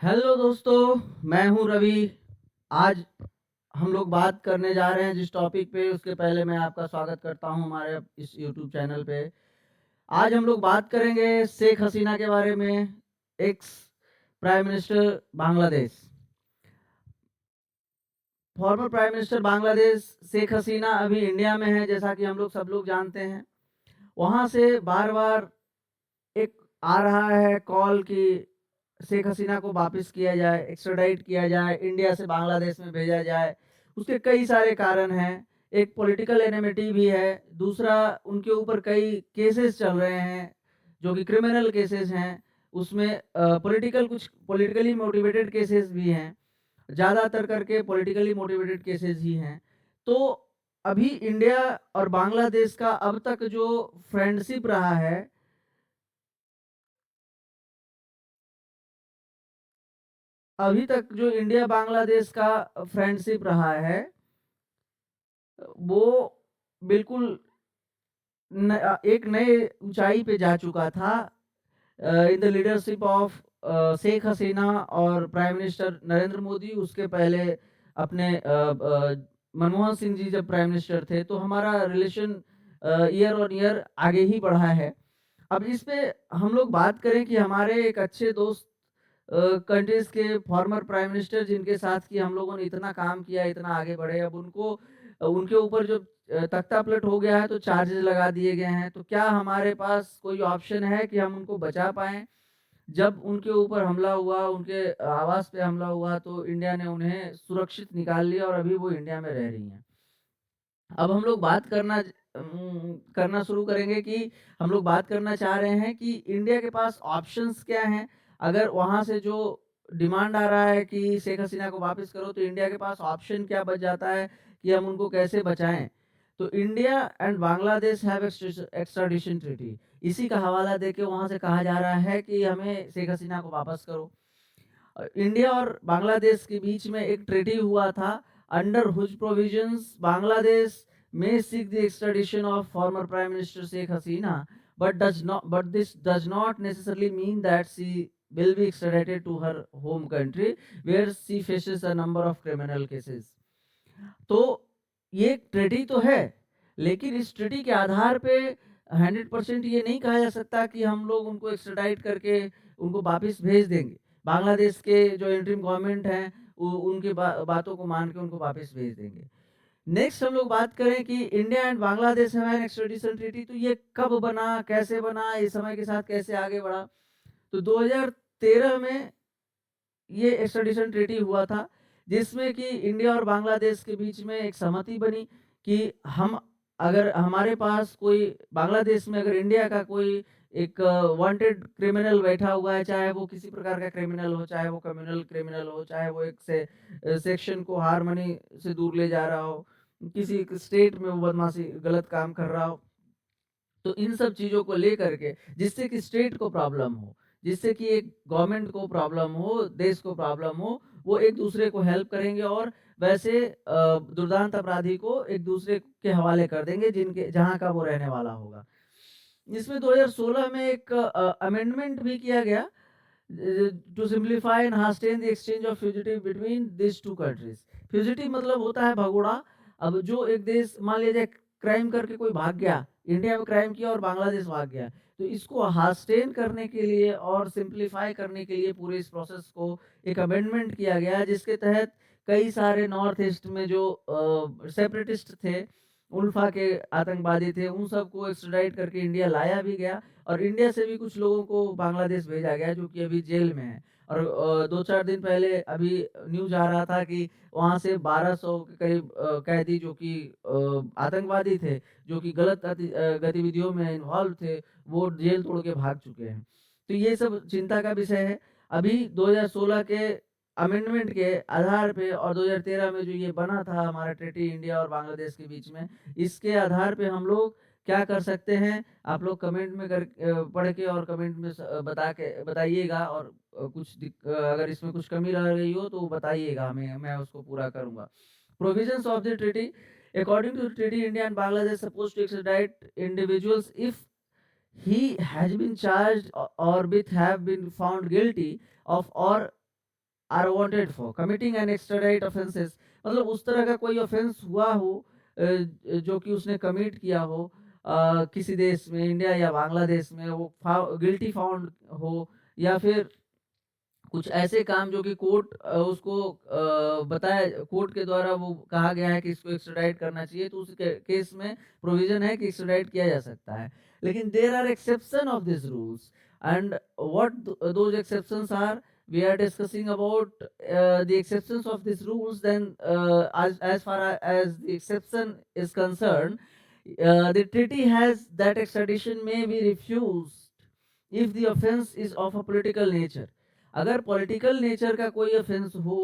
Hello दोस्तों, मैं हूँ रवि। आज हम लोग बात करने जा रहे हैं जिस टॉपिक पे, उसके पहले मैं आपका स्वागत करता हूँ हमारे इस यूट्यूब चैनल पे। आज हम लोग बात करेंगे शेख हसीना के बारे में, ex prime minister Bangladesh. Former prime minister Bangladesh Sheikh Hasina अभी इंडिया में है, जैसा कि हम लोग सब लोग जानते हैं। वहाँ से बार-बार एक आ रहा है कॉल कि शेख हसीना को वापस किया जाए, एक्स्ट्राडाइट किया जाए, इंडिया से बांग्लादेश में भेजा जाए। उसके कई सारे कारण हैं। एक पॉलिटिकल एनिमिटी भी है, दूसरा उनके ऊपर कई केसेस चल रहे हैं, जो कि क्रिमिनल केसेस हैं। उसमें कुछ पॉलिटिकली मोटिवेटेड केसेस भी हैं। ज़्यादातर करके पॉलिटिकली मोटिवेटेड केसेस ही हैं। तो अभी इंडिया और बांग्लादेश का अब तक जो फ्रेंडशिप रहा है, अभी तक जो इंडिया बांग्लादेश का फ्रेंडशिप रहा है, वो बिल्कुल एक नए ऊंचाई पे जा चुका था in the leadership of Sheikh Hasina और प्राइम मिनिस्टर नरेंद्र मोदी। उसके पहले अपने मनमोहन सिंह जी जब प्राइम मिनिस्टर थे, तो हमारा रिलेशन ईयर ऑन ईयर आगे ही बढ़ा है। अब इस पे हम लोग बात करें कि हमारे एक अच्छे दोस्त कंट्रीज़ के फॉर्मर प्राइम मिनिस्टर, जिनके साथ कि हम लोगों ने इतना काम किया, इतना आगे बढ़े, अब उनको उनके ऊपर जो तख्तापलट हो गया है, तो चार्जेज़ लगा दिए गए हैं। तो क्या हमारे पास कोई ऑप्शन है कि हम उनको बचा पाएँ? जब उनके ऊपर हमला हुआ, उनके आवास पे हमला हुआ, तो इंडिया ने उन्हें सुरक्षित निकाल लिया और अभी वो इंडिया में रह रही हैं। अब हम लोग बात करना शुरू करेंगे कि हम लोग बात करना चाह रहे हैं कि इंडिया के पास ऑप्शंस क्या हैं? अगर वहाँ से जो डिमांड आ रहा है कि शेख हसीना को वापस करो, तो इंडिया के पास ऑप्शन क्या बच जाता है कि हम उनको कैसे बचाएँ? तो India and Bangladesh have extradition treaty. इसी का हवाला देके वहाँ से कहा जा रहा है कि हमें शेख हसीना को वापस करो। इंडिया और बांग्लादेश के बीच में एक ट्रीटी हुआ था, under whose provisions Bangladesh may seek the extradition of former Prime Minister Sheikh Hasina, but this does not necessarily mean that she will be extradited to her home country, where she faces a number of criminal cases. तो ये treaty तो है, लेकिन इस treaty के आधार पे 100% ये नहीं कहा जा सकता कि हम लोग उनको एक्स्ट्राडाइट करके उनको वापस भेज देंगे। बांग्लादेश के जो इंटरिम गवर्नमेंट हैं, उनकी बातों को मान के उनको वापस भेज देंगे। नेक्स्ट हम लोग बात करें कि India and Bangladesh have an extradition treaty. तो ये कब बना, कैसे बना, ये समय के साथ कैसे आगे बढ़ा? तो 2013 में ये एक्स्ट्राडिशन ट्रीटी हुआ था, जिसमें कि इंडिया और बांग्लादेश के बीच में एक सहमति बनी कि हम अगर हमारे पास कोई बांग्लादेश में अगर इंडिया का कोई एक वांटेड क्रिमिनल बैठा हुआ है, चाहे वो किसी प्रकार का क्रिमिनल हो, चाहे वो कम्युनल क्रिमिनल हो, चाहे वो एक सेक्शन को हार्मनी से दूर ले जा रहा हो, किसी एक स्टेट में वो बदमाशी गलत काम कर रहा हो, तो इन सब चीज़ों को लेकर के, जिससे कि स्टेट को प्रॉब्लम हो, जिससे कि एक गवर्नमेंट को प्रॉब्लम हो, देश को प्रॉब्लम हो, वो एक दूसरे को हेल्प करेंगे और वैसे दुर्दांत अपराधी को एक दूसरे के हवाले कर देंगे, जिनके जहाँ का वो रहने वाला होगा। इसमें 2016 में एक अमेंडमेंट भी किया गया to simplify and hasten the exchange of fugitive between this two countries. Fugitive मतलब होता है भगोड़ा। अब जो एक देश मान लीजिए क्राइम करके कोई भाग गया, इंडिया में क्राइम किया और बांग्लादेश भाग गया, तो इसको हास्टेन करने के लिए और सिंप्लीफाई करने के लिए पूरे इस प्रोसेस को एक अमेंडमेंट किया गया, जिसके तहत कई सारे नॉर्थ ईस्ट में जो सेपरेटिस्ट थे, उल्फा के आतंकवादी थे, उन सबको एक्स्ट्राडाइट करके इंडिया लाया भी गया और इंडिया से भी कुछ लोगों को बांग्लादेश भेजा गया, जो कि अभी जेल में है। और 2-4 दिन पहले अभी न्यूज़ आ रहा था कि वहाँ से 1200 के करीब कैदी, जो कि आतंकवादी थे, जो कि गलत गतिविधियों में इन्वॉल्व थे, वो जेल तोड़ के भाग चुके हैं। तो ये सब चिंता का विषय है। अभी 2016 के अमेंडमेंट के आधार पे और 2013 में जो ये बना था हमारा ट्रीटी इंडिया और बांग्लादेश के बीच में, इसके आधार पे हम लोग क्या कर सकते हैं? आप लोग कमेंट में पढ़ के और कमेंट में बताइएगा, और अगर इसमें कुछ कमी रह गई हो तो बताइएगा हमें, मैं उसको पूरा करूँगा। Provisions of the treaty, according to the treaty, India and Bangladesh supposed to extradite individuals if he has been charged or with have been found guilty of or are wanted for committing an extradite offences, मतलब उस तरह का कोई offence हुआ हो जो कि उसने कमिट किया हो किसी देश में, इंडिया या बांग्लादेश में, वो गिल्टी फाउंड हो, या फिर कुछ ऐसे काम जो कि कोर्ट उसको बताया, कोर्ट के द्वारा वो कहा गया है कि इसको एक्स्ट्राडाइट करना चाहिए, तो उस केस में प्रोविजन है कि एक्स्ट्राडाइट किया जा सकता है। लेकिन there are exception of this rules, and what those exceptions are, we are discussing about the exceptions of these rules. Then as far as the exception is concerned, the treaty has that extradition may be refused if the offense is of a political nature. अगर political nature का कोई offence हो,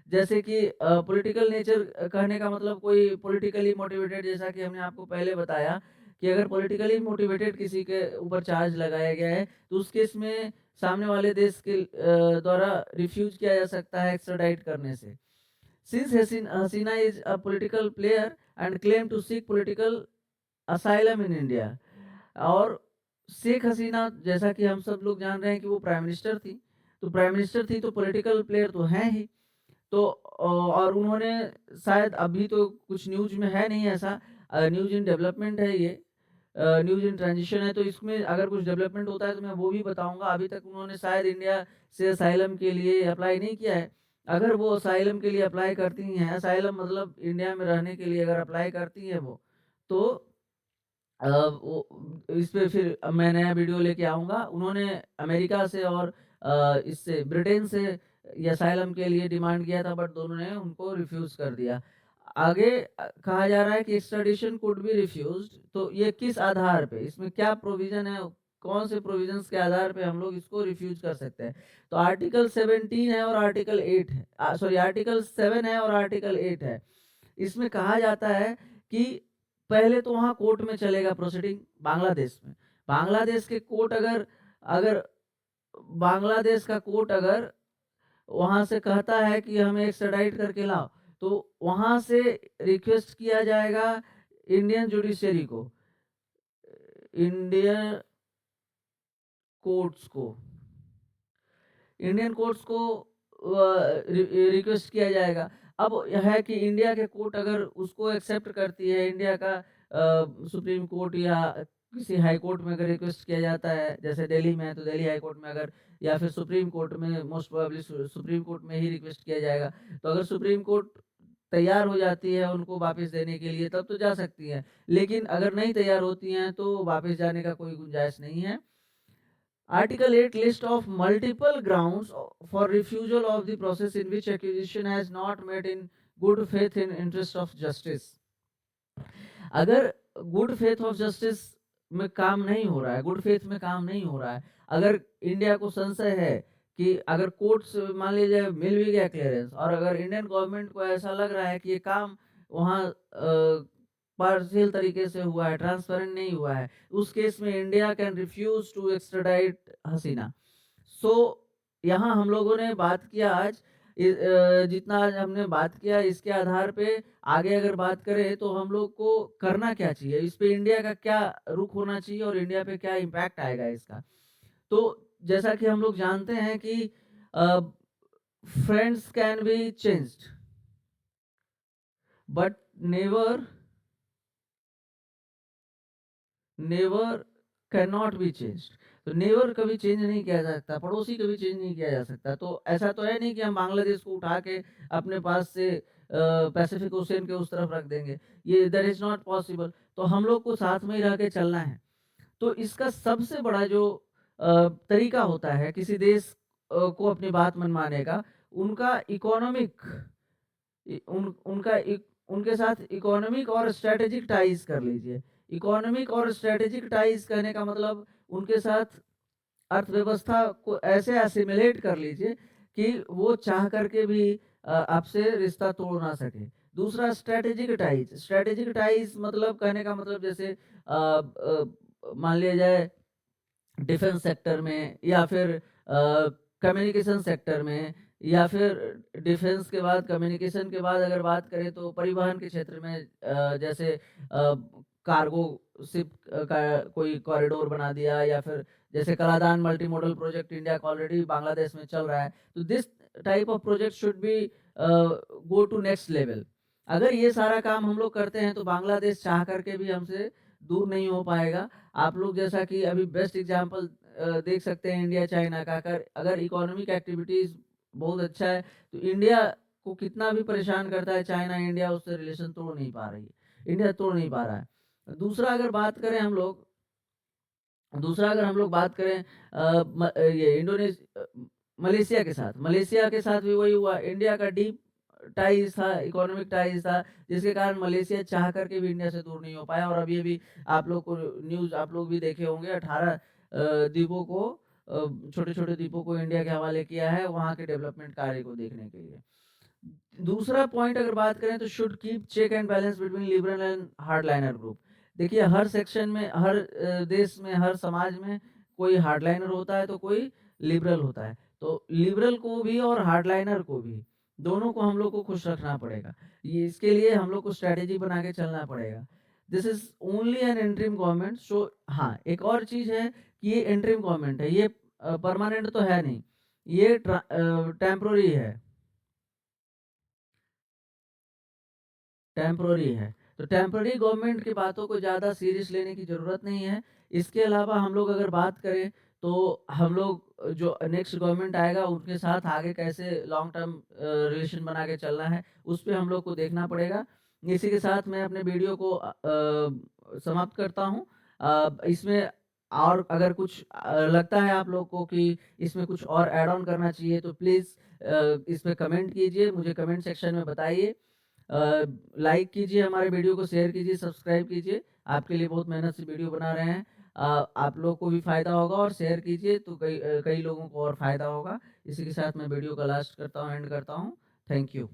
जैसे कि political nature कहने का मतलब कोई पॉलिटिकली मोटिवेटेड, जैसा कि हमने आपको पहले बताया कि अगर पॉलिटिकली मोटिवेटेड किसी के ऊपर चार्ज लगाया गया है, तो उस केस में सामने वाले देश के द्वारा रिफ्यूज किया जा सकता है एक्स्ट्राडाइट करने से। Since Hasina is a political player and claim to seek political asylum in India, और शेख हसीना, जैसा कि हम सब लोग जान रहे हैं कि वो प्राइम मिनिस्टर थी, तो प्राइम मिनिस्टर थी तो पॉलिटिकल प्लेयर तो हैं ही। तो और उन्होंने शायद, अभी तो कुछ न्यूज़ में है नहीं ऐसा, न्यूज़ इन डेवलपमेंट है ये, न्यूज़ इन ट्रांजिशन है, तो इसमें अगर कुछ डेवलपमेंट होता है तो मैं वो भी बताऊँगा। अभी तक उन्होंने शायद इंडिया से असाइलम के लिए अप्लाई नहीं किया है। अगर वो असाइलम के लिए अप्लाई करती हैं, असाइलम मतलब इंडिया में रहने के लिए अगर अप्लाई करती हैं वो, तो वो इस पे फिर मैं नया वीडियो लेके आऊँगा। उन्होंने अमेरिका से और इससे ब्रिटेन से ये असाइलम के लिए डिमांड किया था, बट दोनों ने उनको रिफ्यूज़ कर दिया। आगे कहा जा रहा है कि एक्स्ट्राडिशन कुड बी रिफ्यूज़्ड, तो ये किस आधार पे, इसमें क्या प्रोविज़न है, कौन से प्रोविज़न्स के आधार पे हम लोग इसको रिफ्यूज़ कर सकते हैं। तो आर्टिकल 17 है और आर्टिकल 8 है, सॉरी आर्टिकल 7 है और आर्टिकल 8 है। इसमें कहा जाता है कि पहले तो वहाँ कोर्ट में चलेगा प्रोसीडिंग बांग्लादेश में। बांग्लादेश के कोर्ट अगर अगर बांग्लादेश का कोर्ट अगर वहाँ से कहता है कि हमें एक्स्ट्राडाइट करके लाओ, तो वहाँ से रिक्वेस्ट किया जाएगा इंडियन जुडिशरी को, इंडियन कोर्ट्स को, इंडियन कोर्ट्स को रिक्वेस्ट किया जाएगा। अब यह है कि इंडिया के कोर्ट अगर उसको एक्सेप्ट करती है, इंडिया का सुप्रीम कोर्ट या किसी हाई कोर्ट में अगर रिक्वेस्ट किया जाता है, जैसे दिल्ली में है तो दिल्ली हाई कोर्ट में अगर, या फिर सुप्रीम कोर्ट में, मोस्ट प्रोबेबली सुप्रीम कोर्ट में ही रिक्वेस्ट किया जाएगा। तो अगर सुप्रीम कोर्ट तैयार हो जाती है उनको वापस देने के लिए, तब तो जा सकती है, लेकिन अगर नहीं तैयार होती हैं तो वापस जाने का कोई गुंजाइश नहीं है। Article 8 list of multiple grounds for refusal of the process in which accusation has not met in good faith in interest of justice. अगर गुड फेथ ऑफ जस्टिस में काम नहीं हो रहा है, गुड फेथ में काम नहीं हो रहा है, अगर इंडिया को संशय है कि अगर कोर्ट से मान लीजिए मिल भी गया क्लियरेंस, और अगर इंडियन गवर्नमेंट को ऐसा लग रहा है कि ये काम वहाँ पार्शियल तरीके से हुआ है, ट्रांसपेरेंट नहीं हुआ है, उस केस में India can refuse to extradite Hasina. So यहाँ हम लोगों ने बात किया आज, जितना आज हमने बात किया इसके आधार पे आगे अगर बात करें तो हम लोग को करना क्या चाहिए, इस पे इंडिया का क्या रुख होना चाहिए और इंडिया पे क्या इम्पैक्ट आएगा इसका। तो जैसा कि हम लोग जानते हैं कि friends can be changed but never never can not be changed. तो नेवर कभी चेंज नहीं किया जा सकता, पड़ोसी कभी चेंज नहीं किया जा सकता। तो ऐसा तो है नहीं कि हम बांग्लादेश को उठा के अपने पास से पैसिफिक ओशियन के उस तरफ रख देंगे, ये दैट इज नॉट पॉसिबल। तो हम लोग को साथ में ही रह के चलना है। तो इसका सबसे बड़ा जो तरीका होता है किसी देश को अपनी बात मनवाने का, उनका इकोनॉमिक, उनके साथ इकोनॉमिक और स्ट्रेटेजिक टाइज कर लीजिए। इकोनॉमिक और स्ट्रेटेजिक टाइज कहने का मतलब उनके साथ अर्थव्यवस्था को ऐसे एसिमिलेट कर लीजिए कि वो चाह करके भी आपसे रिश्ता तोड़ ना सके। दूसरा स्ट्रेटेजिक टाइज मतलब कहने का मतलब जैसे मान लिया जाए डिफेंस सेक्टर में, या फिर कम्युनिकेशन सेक्टर में, या फिर डिफेंस के बाद कम्युनिकेशन के बाद अगर बात करें तो परिवहन के क्षेत्र में, जैसे कार्गो शिप का कोई कॉरिडोर बना दिया, या फिर जैसे Kaladan multi modal project India का ऑलरेडी बांग्लादेश में चल रहा है। तो this type of project should be go to next level. अगर ये सारा काम हम लोग करते हैं तो बांग्लादेश चाह करके भी हमसे दूर नहीं हो पाएगा। आप लोग जैसा कि अभी बेस्ट एग्जांपल देख सकते हैं इंडिया चाइना का। अगर इकोनॉमिक एक्टिविटीज़ बहुत अच्छा है तो इंडिया को कितना भी परेशान करता है चाइना, इंडिया उससे रिलेशन तोड़ नहीं पा रही है, इंडिया तोड़ नहीं पा रहा है। दूसरा अगर बात करें हम लोग बात करें मलेशिया के साथ भी वही हुआ। इंडिया का डीप टाइज था, इकोनॉमिक टाइज था, जिसके कारण मलेशिया चाह करके भी इंडिया से दूर नहीं हो पाया। और अभी आप लोग को न्यूज़ आप लोग भी देखे होंगे, 18 द्वीपों को, छोटे-छोटे द्वीपों को इंडिया के हवाले किया है वहाँ के डेवलपमेंट कार्य को देखने के लिए। दूसरा पॉइंट अगर बात करें तो should keep check and balance between liberal and hardliner group. देखिए हर सेक्शन में, हर देश में, हर समाज में कोई हार्डलाइनर होता है तो कोई लिबरल होता है। तो लिबरल को भी और हार्डलाइनर को भी, दोनों को हम लोग को खुश रखना पड़ेगा। ये इसके लिए हम लोग को स्ट्रैटेजी बना के चलना पड़ेगा। This is only an interim government. So हाँ, एक और चीज़ है कि ये इंटरिम गवर्नमेंट है, ये परमानेंट तो है नहीं, ये टेम्पररी है। टेम्पररी है। तो टेम्पररी गवर्नमेंट की बातों को ज़्यादा सीरियस लेने की ज़रूरत नहीं है। इसके अलावा हम लोग अगर बात करें तो हम लोग जो नेक्स्ट गवर्नमेंट आएगा उनके साथ आगे कैसे लॉन्ग टर्म रिलेशन बना के चलना है, उस पे हम लोग को देखना पड़ेगा। इसी के साथ मैं अपने वीडियो को समाप्त करता हूँ। इसमें और अगर कुछ लगता है आप लोग को कि इसमें कुछ और ऐड ऑन करना चाहिए तो प्लीज़ इसमें कमेंट कीजिए, मुझे कमेंट सेक्शन में बताइए। लाइक कीजिए, हमारे वीडियो को शेयर कीजिए, सब्सक्राइब कीजिए। आपके लिए बहुत मेहनत से वीडियो बना रहे हैं। आप लोग को भी फ़ायदा होगा और शेयर कीजिए तो कई लोगों को और फ़ायदा होगा। इसी के साथ मैं वीडियो का लास्ट करता हूँ, एंड करता हूँ। Thank you.